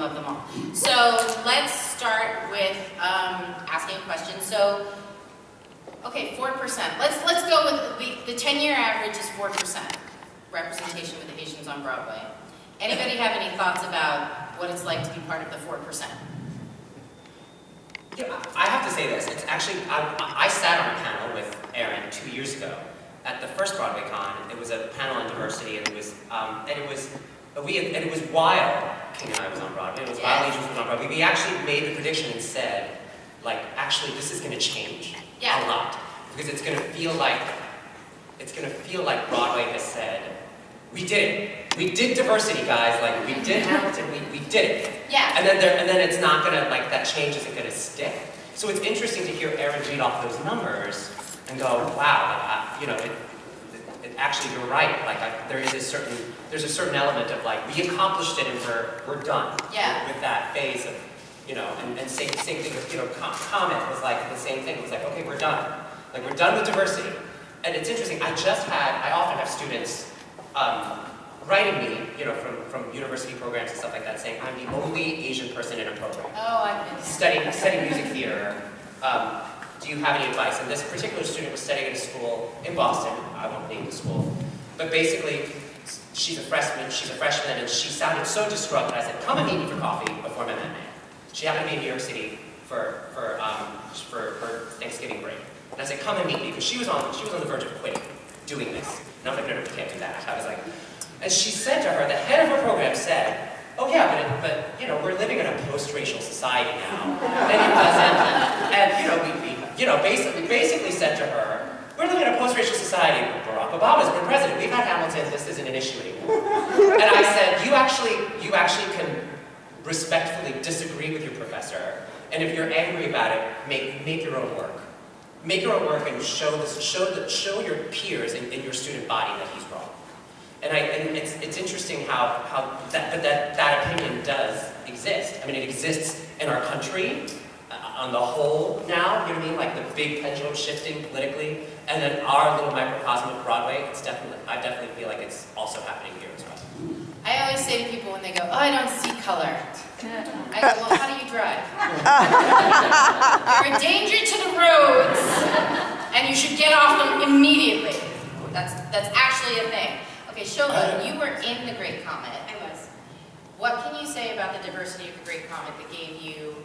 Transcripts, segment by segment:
love them all. So let's start with asking a question. So, okay, 4%. Let's go with the 10-year average is 4% representation with the Asians on Broadway. Anybody have any thoughts about what it's like to be part of the 4%? Yeah, I have to say this. It's actually, I sat on a panel with Erin 2 years ago at the first Broadwaycon. It was a panel on diversity, and it was while King and I was on Broadway. It was while Asians was on Broadway. We actually made the prediction and said, like, actually, this is going to change a lot because it's going to feel like Broadway has said, we did it. We did diversity, guys. Like, we did Hamilton. We did it. Yeah. And then it's not gonna, like, that change isn't gonna stick. So it's interesting to hear Erin read off those numbers and go, wow, you know, it actually, you're right. Like, there's a certain element of like, we accomplished it and we're done. Yeah. With that phase of, you know, and same thing with, you know, comment was like the same thing. It was like, okay, we're done. Like, we're done with diversity. And it's interesting. I often have students writing me, you know, from university programs and stuff like that, saying, I'm the only Asian person in a program. Oh, I've been studying music theater. Do you have any advice? And this particular student was studying at a school in Boston. I won't name the school. But basically, she's a freshman, and she sounded so distraught that I said, come and meet me for coffee before my matinee. She happened to be in New York City for Thanksgiving break. And I said, come and meet me, because she was on the verge of quitting, doing this. And I was like, no, you can't do that. I was like, and she said to her, the head of her program said, oh yeah, but you know, we're living in a post-racial society now. And it doesn't, and you know, we basically said to her, we're living in a post-racial society. Barack Obama's been president. We've had Hamilton. This isn't an issue anymore. And I said, you actually can respectfully disagree with your professor. And if you're angry about it, make your own work. Make your own work and show your peers in your student body that he's wrong. And it's interesting how that opinion does exist. I mean, it exists in our country on the whole now, you know what I mean? Like the big pendulum shifting politically, and then our little microcosm of Broadway, I definitely feel like it's also happening here as well. I always say to people when they go, oh, I don't see color. I go, well, how do you drive? You're a danger to the roads, and you should get off them immediately. That's actually a thing. Okay, Shoba, you were in the Great Comet. I was. What can you say about the diversity of the Great Comet that gave you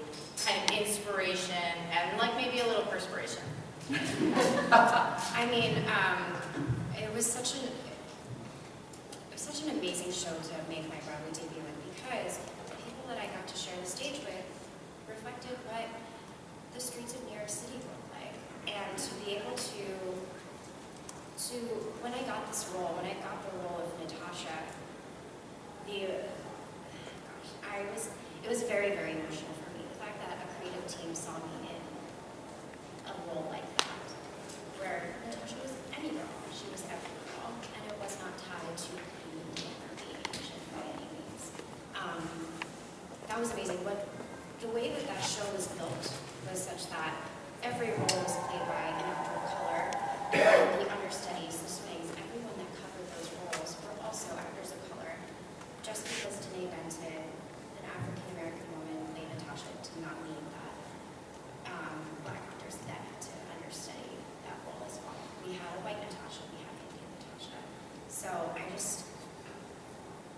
kind of inspiration and like maybe a little perspiration? I mean, it was such an amazing show to make my Broadway debut in, because the people that I got to share the stage with reflected what the streets of New York City look like, and to be able to when I got this role, when I got the role of Natasha, it was very, very emotional for me. The fact that a creative team saw me in a role like that, where Natasha was any girl, she was every girl, and it was not tied to being or being Asian by any means. That was amazing. The way that show was built was such that every role was played by an actor of color. The understudies, the swings, everyone that covered those roles were also actors of color. Just because Danae Benton, an African-American woman, played Natasha, did not mean that Black actors then had to understudy that role as well. We had a white Natasha, we had Indian Natasha. So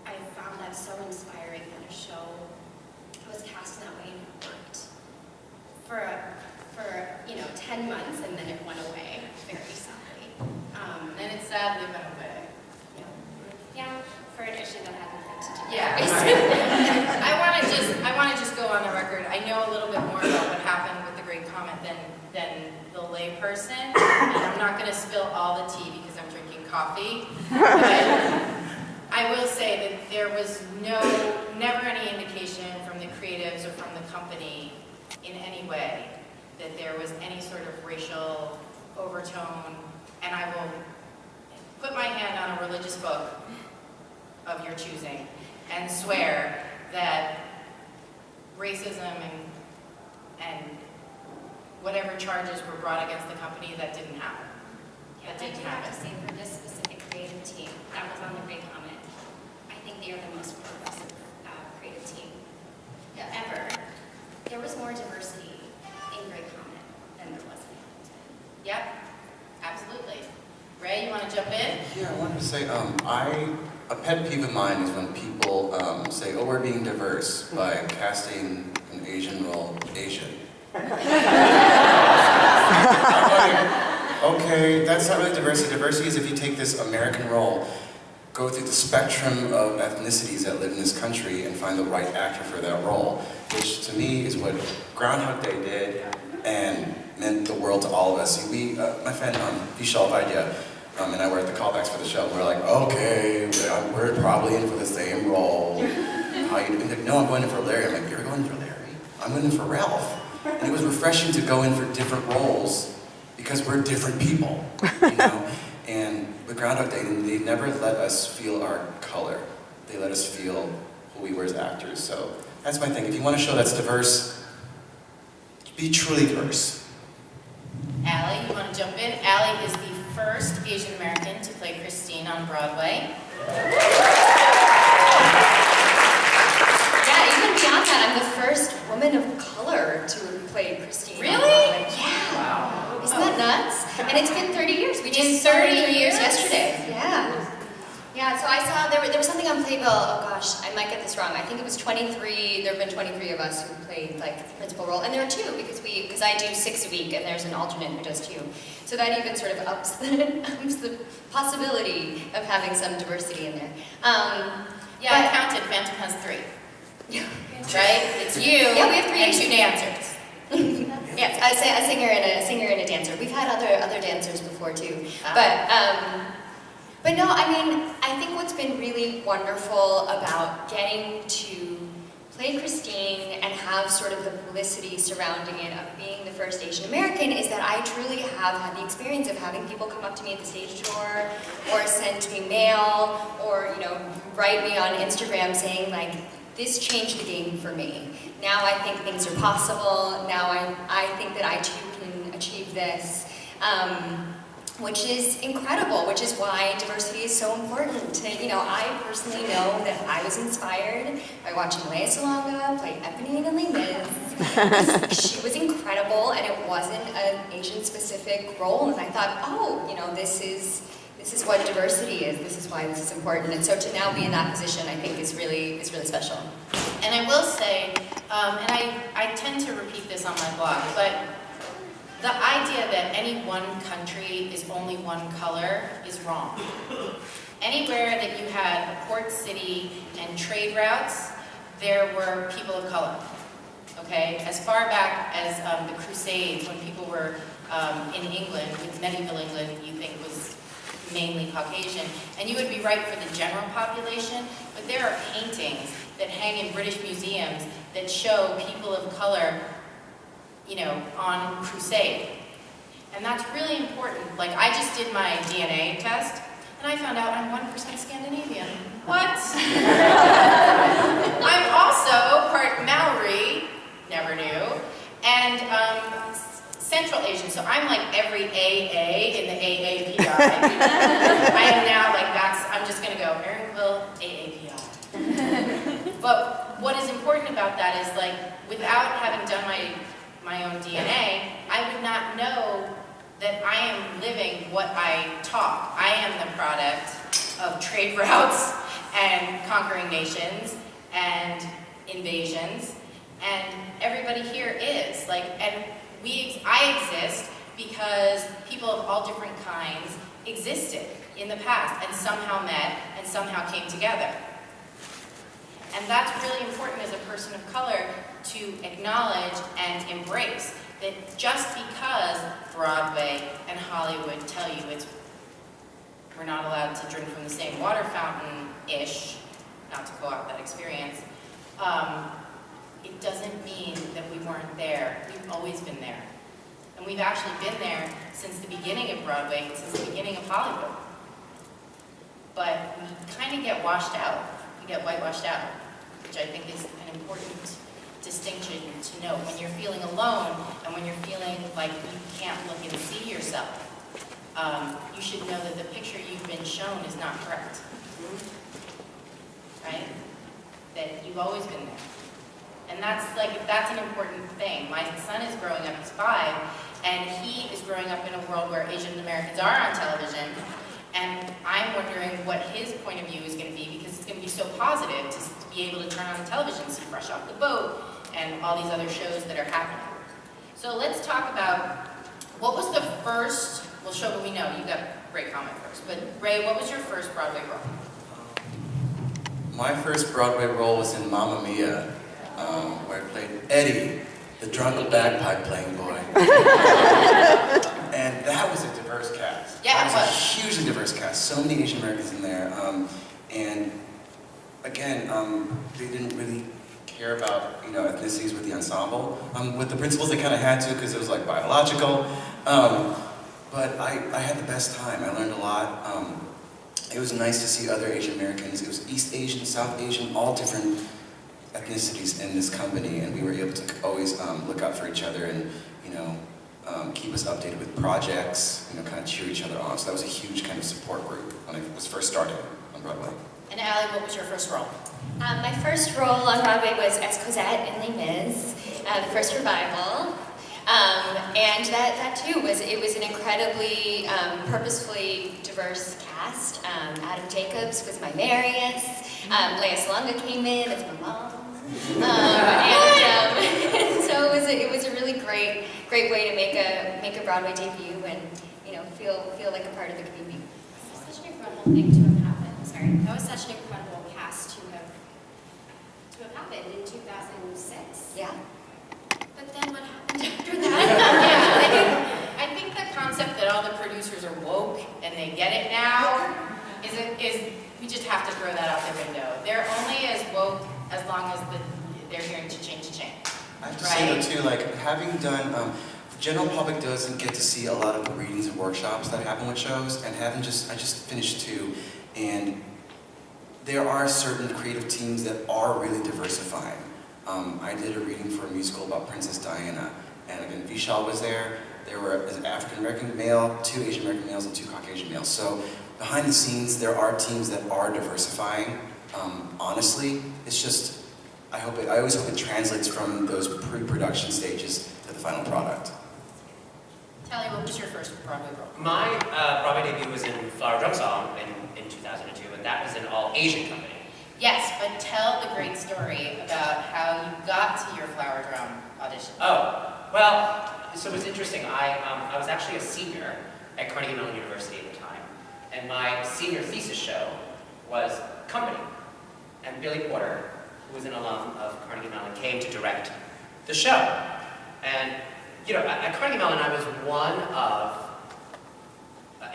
I found that so inspiring that a show was cast in that way and it worked for 10 months, and then it went away very sadly. And it sadly went away. Yeah, for an issue that had nothing to do with Yeah. I want to just go on the record. I know a little bit more about what happened with the Great Comet than the lay person, and I'm not going to spill all the tea because I'm drinking coffee. But I will say that there was never any indication from the creatives or from the company in any way that there was any sort of racial overtone, and I will put my hand on a religious book of your choosing and swear that racism and whatever charges were brought against the company, that didn't happen. Yeah, I do have to say, for this specific creative team that was on the Great Comet, I think they are the most progressive creative team say, a pet peeve of mine is when people say, oh, we're being diverse by casting an Asian role Asian. I'm like, okay, that's not really diversity. Diversity is if you take this American role, go through the spectrum of ethnicities that live in this country and find the right actor for that role, which to me is what Groundhog Day did and meant the world to all of us. See, my friend Vishal Vaidya, and I were at the callbacks for the show, and we're like, okay, we're probably in for the same role. How you doing? Like, no, I'm going in for Larry. I'm like, you're going for Larry? I'm going in for Ralph. And it was refreshing to go in for different roles because we're different people, you know? And with Groundhog Day, they never let us feel our color. They let us feel who we were as actors. So that's my thing. If you want a show that's diverse, be truly diverse. Allie, you want to jump in? Allie is the first Asian American to play Christine on Broadway. Yeah, even beyond that, I'm the first woman of color to play Christine. Really? On Broadway. Yeah. Wow. Isn't that nuts? And it's been 30 years. We just In 30 celebrated years? yesterday. Yeah. Yeah, so I saw there was something on Playbill, oh gosh, I might get this wrong. I think it was 23, there have been 23 of us who played like the principal role. And there were two because I do 6 a week and there's an alternate who does 2. So that even sort of ups the possibility of having some diversity in there. Yeah, I counted. Phantom has 3. Yeah. Right? It's you Yeah, we have 3 and 2 dancers. Yes, a singer and a dancer. We've had other dancers before too. But no, I mean, I think what's been really wonderful about getting to play Christine and have sort of the publicity surrounding it of being the first Asian American is that I truly have had the experience of having people come up to me at the stage door or send me mail or, you know, write me on Instagram saying like, this changed the game for me. Now I think things are possible. Now I think that I too can achieve this. Which is incredible, which is why diversity is so important. You know, I personally know that I was inspired by watching Lea Salonga play Ebony in Les Mis. She was incredible, and it wasn't an Asian-specific role. And I thought, oh, you know, this is what diversity is. This is why this is important. And so to now be in that position, I think is really special. And I will say, and I tend to repeat this on my blog, but the idea that any one country is only one color is wrong. Anywhere that you had a port city and trade routes, there were people of color. Okay? As far back as the Crusades, when people were in England, with medieval England, you think was mainly Caucasian, and you would be right for the general population, but there are paintings that hang in British museums that show people of color, you know, on crusade. And that's really important. Like, I just did my DNA test, and I found out I'm 1% Scandinavian. What? I'm also part Maori, never knew, and Central Asian, so I'm like every AA in the AAPI. I am now like, I'm just gonna go, Erin, Quill, AAPI. But what is important about that is, like, without having done my own DNA, I would not know that I am living what I talk. I am the product of trade routes and conquering nations and invasions, and everybody here is. Like, and I exist because people of all different kinds existed in the past and somehow met and somehow came together. And that's really important as a person of color to acknowledge and embrace that just because Broadway and Hollywood tell you we're not allowed to drink from the same water fountain-ish, not to co-opt that experience, it doesn't mean that we weren't there. We've always been there. And we've actually been there since the beginning of Broadway, since the beginning of Hollywood. But we kind of get washed out. We get whitewashed out, which I think is an important distinction to know. When you're feeling alone and when you're feeling like you can't look and see yourself, you should know that the picture you've been shown is not correct. Right? That you've always been there. And that's an important thing. My son is growing up, he's 5, and he is growing up in a world where Asian Americans are on television, And I'm wondering what his point of view is going to be, because it's going to be so positive to be able to turn on the television, see Fresh Off the Boat, and all these other shows that are happening. So let's talk about, what was the first, well, Shoba, we know, you got a great comment first, but Ray, what was your first Broadway role? My first Broadway role was in Mamma Mia, where I played Eddie, the drunk bagpipe playing boy. And that was a diverse cast. Yeah, it it was. a hugely diverse cast. So many Asian Americans in there. And again, they didn't really care about ethnicities with the ensemble. With the principals, they kind of had to because it was like biological. But I had the best time. I learned a lot. It was nice to see other Asian Americans. It was East Asian, South Asian, all different ethnicities in this company, and we were able to always look out for each other and keep us updated with projects, kind of cheer each other on. So that was a huge kind of support group when I was first starting on Broadway. And Allie, what was your first role? My first role on Broadway was as Cosette in Les Mis, the first revival. And that too was an incredibly purposefully diverse cast. Adam Jacobs was my Marius. Leah Salonga came in as my mom. So it was a really great way to make a Broadway debut and feel like a part of the community. It was such an incredible thing to have happened. Sorry, that was such an incredible cast to have happened in 2006. Yeah. But then what happened after that? I think the concept that all the producers are woke and they get it now is we just have to throw that out the window. They're only as woke as long as they're hearing cha-ching, cha-ching. I have to say though too, like having done, the general public doesn't get to see a lot of the readings and workshops that happen with shows, and I just finished 2, and there are certain creative teams that are really diversifying. I did a reading for a musical about Princess Diana, and again, Vishal was there. There were an African-American male, 2 Asian-American males, and 2 Caucasian males. So behind the scenes, there are teams that are diversifying. Honestly, it's just, I always hope it translates from those pre-production stages to the final product. Telly, what was your first Broadway role? My Broadway debut was in Flower Drum Song in 2002, and that was an all-Asian company. Yes, but tell the great story about how you got to your Flower Drum audition. Oh, well, so it was interesting. I was actually a senior at Carnegie Mellon University at the time, and my senior thesis show was Company. And Billy Porter, who was an alum of Carnegie Mellon, came to direct the show. And, at Carnegie Mellon, I was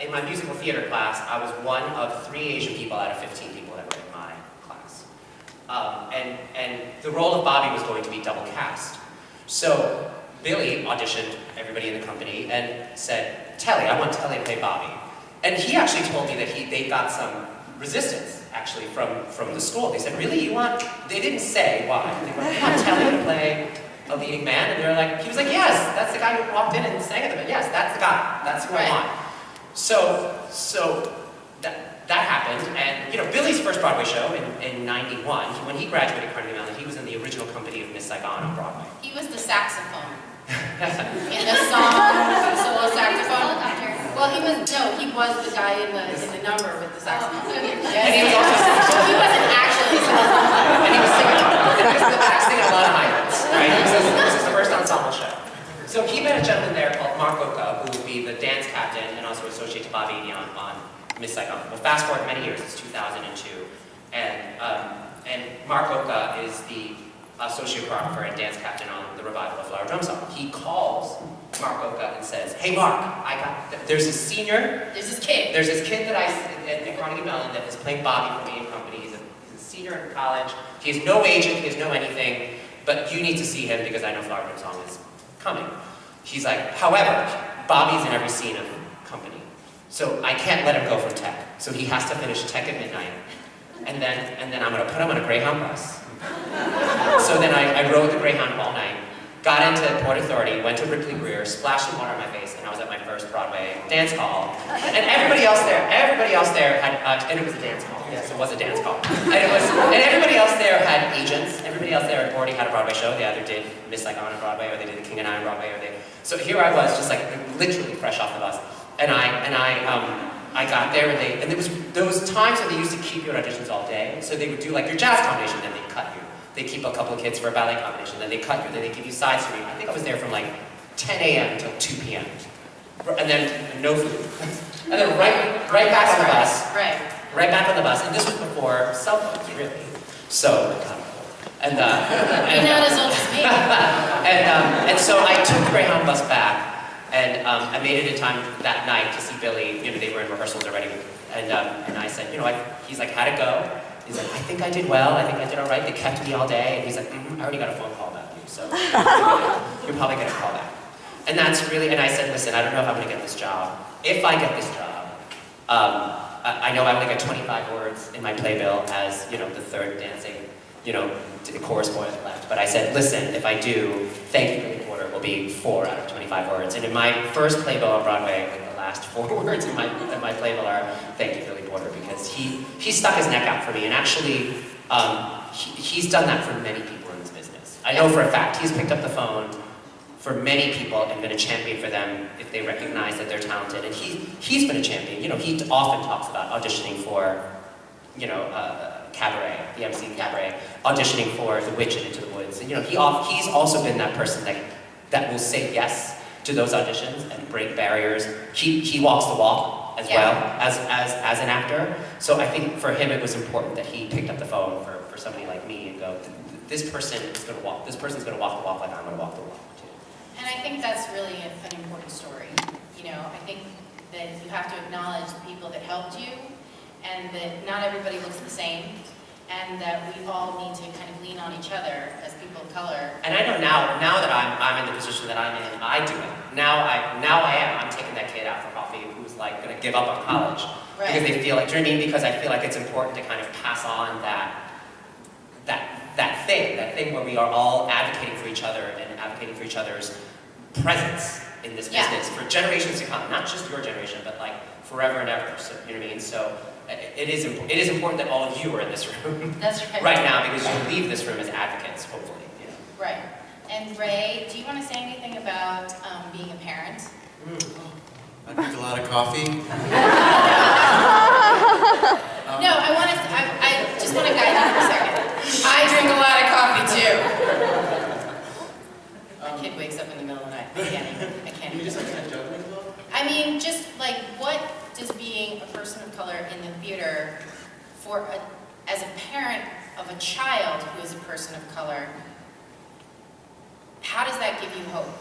in my musical theater class, I was one of 3 Asian people out of 15 people that were in my class. And the role of Bobby was going to be double cast. So Billy auditioned everybody in the company and said, Telly, I want Telly to play Bobby. And he actually told me that they got some resistance, actually, from the school. They said, really, they didn't say why. They went, you want Telly to play a leading man? And they were like, he was like, yes, that's the guy who walked in and sang at them. Yes, that's the guy. That's who I want. So that happened, and Billy's first Broadway show in '91, when he graduated Carnegie Mellon, he was in the original company of Miss Saigon on Broadway. He was the saxophone. In the song, solo saxophone. Well, he was the guy in the number with the saxophone. And he was also So he wasn't actually saxophone. and he was singing, and he was in the back singing a lot of high notes, right? This is the first ensemble show. So he met a gentleman there called Mark Oka, who would be the dance captain and also associate to Bobby Dion on Miss Saigon. Well, fast forward many years, it's 2002, and Mark Oka is the associate choreographer and dance captain on the revival of Flower Drum Song. He calls Mark Oka and says, hey Mark, there's this kid that at Carnegie Mellon that is playing Bobby for me in company. He's a senior in college. He has no agent, he has no anything, but you need to see him because I know Flower Drum Song is coming. He's like, however, Bobby's in every scene of company, so I can't let him go from tech. So he has to finish tech at midnight, and then I'm gonna put him on a Greyhound bus. So then I rode the Greyhound all night, got into Port Authority, went to Ripley Greer, splashed some water on my face, and I was at my first Broadway dance hall. And everybody else there had, and it was a dance hall. Yes, it was a dance hall. And everybody else there had agents. Everybody else there already had a Broadway show. They either did Miss Saigon on Broadway, or they did The King and I on Broadway, so here I was, just like literally fresh off the bus. And I I got there and there was those times when they used to keep you at auditions all day. So they would do like your jazz combination, then they'd cut you. They keep a couple of kids for a ballet combination, then they cut you, then they give you side stream. I think I was there from like 10 a.m. until 2 p.m. And then no food. And then right back on the bus. Right. Right back on the bus. And this was before cell phones, really. So, and You're not as old as me. and so I took the Greyhound bus back, and I made it in time that night to see Billy. You know, they were in rehearsals already. And I said, you know, he's like, how'd it go? He's like, I think I did well. I think I did all right. They kept me all day. And he's like, I already got a phone call about you, so you're probably gonna call back. And that's really, and I said, listen, I don't know if I'm gonna get this job. If I get this job, I know I only get 25 words in my playbill as, you know, the third dancing, you know, chorus boy left. But I said, listen, if I do, thank you, Billy Porter will be 4 out of 25 words. And in my first playbill on Broadway, the last 4 words in my playbill are, thank you, Billy Porter, because he stuck his neck out for me. And actually, he's done that for many people in this business. I know for a fact, he's picked up the phone for many people and been a champion for them if they recognize that they're talented. And he's been a champion. You know, he often talks about auditioning for, you know, Cabaret, the MC Cabaret, auditioning for The Witch and Into the Woods. And you know, he's also been that person that will say yes to those auditions and break barriers. He walks the walk as well as an actor. So I think for him it was important that he picked up the phone for somebody like me and go, this person is going to walk. This person's going to walk the walk like I'm going to walk the walk too. And I think that's really an important story. You know, I think that you have to acknowledge the people that helped you, and that not everybody looks the same, and that we all need to kind of lean on each other as people of color. And I know now that I'm in the position that I'm in, I do it. Now I am. I'm taking that kid out for coffee who's like going to give up on college. Right. Because they feel like, do you know what I mean? Because I feel like it's important to kind of pass on that thing where we are all advocating for each other and advocating for each other's presence in this business for generations to come. Not just your generation, but like forever and ever. So, you know what I mean? So it is important that all of you are in this room. That's right. Right now, because you'll leave this room as advocates, hopefully. You know? Right. And Ray, do you want to say anything about being a parent? I drink a lot of coffee. No, I just want to guide you for a second. I drink a lot of coffee too. My kid wakes up in the middle of the night. I can't even. You just like kind of juggling though? I mean, just like, what does being a person of color in the theater as a parent of a child who is a person of color, how does that give you hope?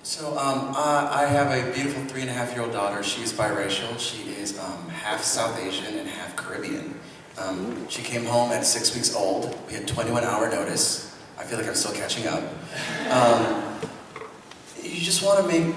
So I have a beautiful 3.5-year-old daughter. She is biracial. She is half South Asian and half Caribbean. She came home at 6 weeks old. We had 21-hour notice. I feel like I'm still catching up. You just want to make,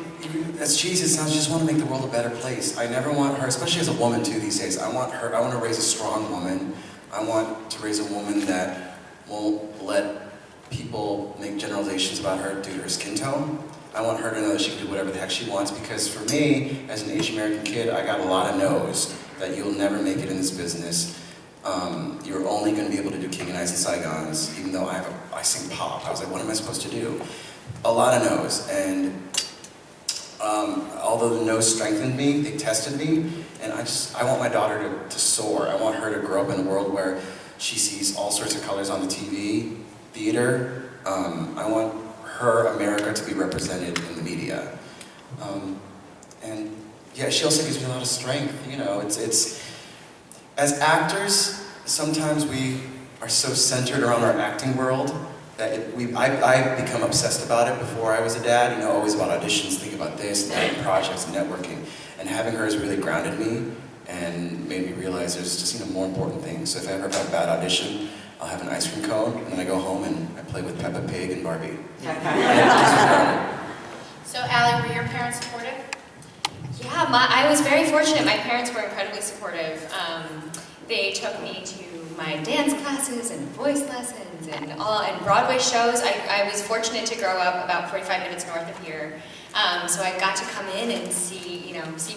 as cheesy as it sounds, you just want to make the world a better place. I never want her, especially as a woman too these days, I want to raise a strong woman. I want to raise a woman that won't let people make generalizations about her due to her skin tone. I want her to know that she can do whatever the heck she wants, because for me, as an Asian American kid, I got a lot of no's that you'll never make it in this business. You're only going to be able to do King and I's and Saigons, even though I sing pop. I was like, what am I supposed to do? A lot of no's, and although the no's strengthened me, they tested me, and I want my daughter to soar. I want her to grow up in a world where she sees all sorts of colors on the TV, theater. I want her America to be represented in the media. And yeah, she also gives me a lot of strength. You know, it's as actors, sometimes we are so centered around our acting world that I become obsessed about it before I was a dad. You know, always about auditions, thinking about this and that, and projects and networking. And having her has really grounded me and made me realize there's just, you know, more important things. So if I ever have a bad audition, I'll have an ice cream cone, and then I go home and I play with Peppa Pig and Barbie. So, Allie, were your parents supportive? Yeah, I was very fortunate. My parents were incredibly supportive. They took me to my dance classes and voice lessons and Broadway shows. I was fortunate to grow up about 45 minutes north of here. So I got to come in and see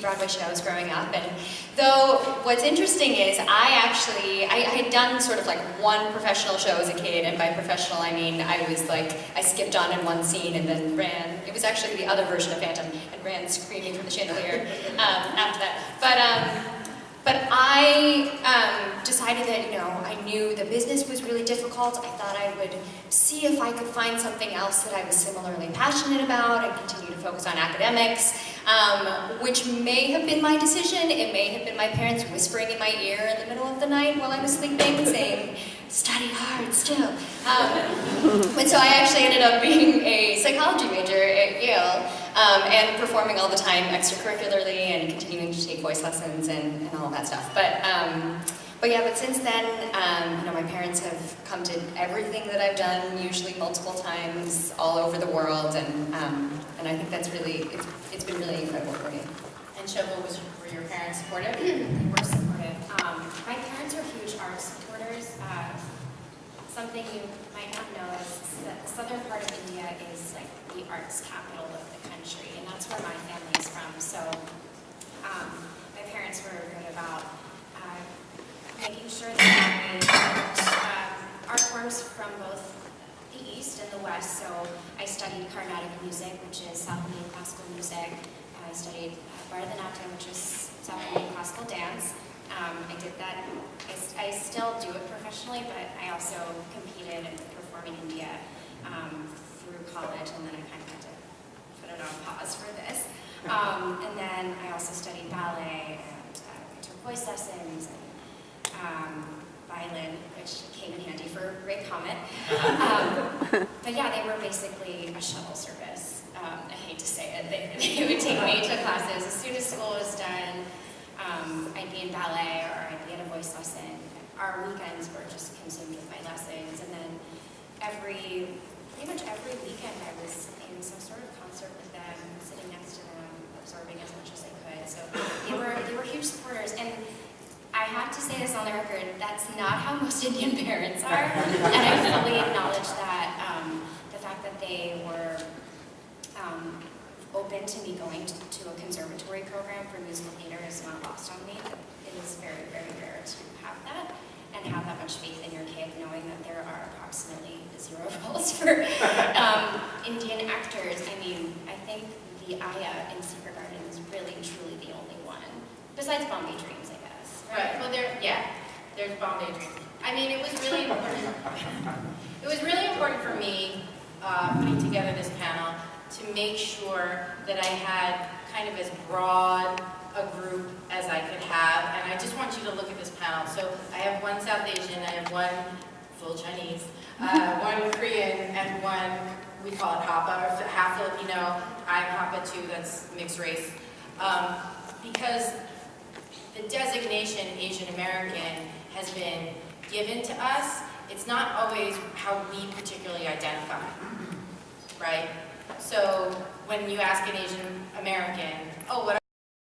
Broadway shows growing up. And though what's interesting is I had done sort of like one professional show as a kid, and by professional I mean I skipped on in one scene and then ran. It was actually the other version of Phantom, and ran screaming from the chandelier after that. But I decided that, I knew the business was really difficult. I thought I would see if I could find something else that I was similarly passionate about and continue to focus on academics, which may have been my decision. It may have been my parents whispering in my ear in the middle of the night while I was sleeping, saying, study hard still. And so I actually ended up being a psychology major at Yale, and performing all the time extracurricularly and continuing to take voice lessons and all of that stuff. But since then, my parents have come to everything that I've done, usually multiple times, all over the world, and I think that's really, it's been really incredible for me. And Shoba, were your parents supportive? They were supportive. My parents are huge art supporters. Something you might not know is that the southern part of India is like the arts capital of the country, and that's where my family is from. So my parents were good about making sure that art forms from both the East and the West. So I studied Carnatic music, which is South Indian classical music. I studied Bharatanatyam, which is South Indian classical dance. I did that. I still do it professionally, but I also competed and performed in India through college, and then I kind of had to put it on pause for this. And then I also studied ballet and took voice lessons and violin, which came in handy for Ray Comet. But yeah, they were basically a shuttle service. I hate to say it. They would take me to classes as soon as school was done. I'd be in ballet or I'd be in a voice lesson. Our weekends were just consumed with my lessons, and then pretty much every weekend I was in some sort of concert with them, sitting next to them, absorbing as much as I could. So they were huge supporters, and I have to say this on the record, that's not how most Indian parents are, and I fully acknowledge that. The fact that they were open to me going to a conservatory program for musical theater is not lost on me. It is very, very rare to have that and have that much faith in your kid, knowing that there are approximately 0 roles for Indian actors. I mean, I think the Aya in Secret Garden is really, truly the only one, besides Bombay Dreams, I guess. Right. Well, there's Bombay Dreams. I mean, it was really important. It was really important for me putting together this panel to make sure that I had kind of as broad a group as I could have, and I just want you to look at this panel. So I have one South Asian, I have one full Chinese, one Korean, and one, we call it Hapa, or half Filipino. I'm Hapa too, that's mixed race. Because the designation Asian American has been given to us, it's not always how we particularly identify, right? So when you ask an Asian American, oh, what